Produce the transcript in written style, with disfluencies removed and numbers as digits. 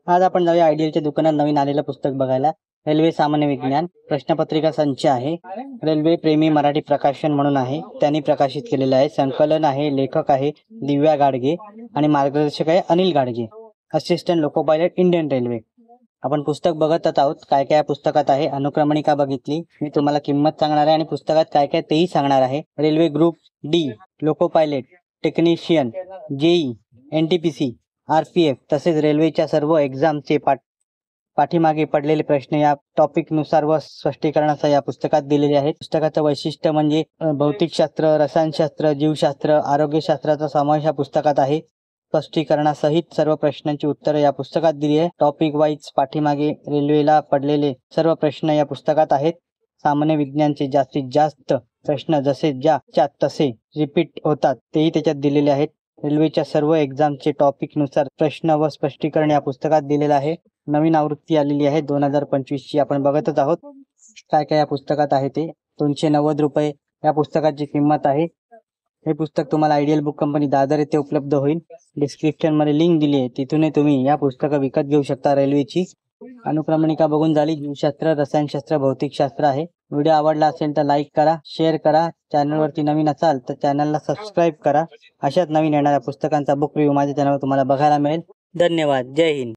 आज आपण जाऊया आयडियलच्या दुकानात नवीन आलेलं पुस्तक बघायला। रेल्वे सामान्य विज्ञान प्रश्नपत्रिका संच आहे। रेल्वे प्रेमी मराठी प्रकाशन म्हणून आहे, त्यांनी प्रकाशित केलेलं आहे। संकलन आहे, लेखक आहे दिव्या गाडगे आणि मार्गदर्शक आहे Anil Gadge. Assistant loco pilot Indian railway. आपण पुस्तक बघत आहोत, काय काय पुस्तकात आहे। अनुक्रमणिका बघितली, मी तुम्हाला किंमत सांगणार आहे आणि पुस्तकात काय काय तेही सांगणार आहे। Railway group D, loco pilot, technician, JE, NTPC, RPF तसेच रेल्वेच्या सर्व एक्झामचे पाठीमागे पडलेले प्रश्न या टॉपिक नुसार व स्पष्टीकरणासह या पुस्तकात दिलेले आहेत। पुस्तकाचं वैशिष्ट्य म्हणजे भौतिकशास्त्र, रसायनशास्त्र, जीवशास्त्र, आरोग्यशास्त्राचा समावेश या पुस्तकात आहे। स्पष्टीकरणासहित सर्व प्रश्नांची उत्तरे या पुस्तकात दिली आहे। टॉपिक वाईज पाठीमागे रेल्वेला पडलेले सर्व प्रश्न या पुस्तकात आहेत। सामान्य विज्ञानचे जास्तीत जास्त प्रश्न जसे ज्या तसे रिपीट होतात तेही त्याच्यात दिलेले आहेत। रेल्वेच्या सर्व एक्झामचे टॉपिक नुसार प्रश्न व स्पष्टीकरण या पुस्तकात दिलेलं आहे। नवीन आवृत्ती आलेली आहे 2025 ची, आपण बघतच आहोत। काय काय या पुस्तकात आहे ते 290 रुपये या पुस्तकाची किंमत आहे। हे पुस्तक तुम्हाला आयडियल बुक कंपनी दादर येथे उपलब्ध होईल। डिस्क्रिप्शन मध्ये लिंक दिली आहे, तिथून तुम्ही या पुस्तकं विकत घेऊ शकता। रेल्वेची अनुक्रमणिका बघून झाली। जीवशास्त्र, रसायनशास्त्र, भौतिकशास्त्र आहे। व्हिडिओ आवडला असेल तर लाईक करा, शेअर करा। चॅनलवरती नवीन असाल तर चॅनलला सबस्क्राईब करा। अशाच नवीन येणाऱ्या पुस्तकांचा बुक रिव्ह्यू माझ्या चॅनलवर तुम्हाला बघायला मिळेल। धन्यवाद। जय हिंद।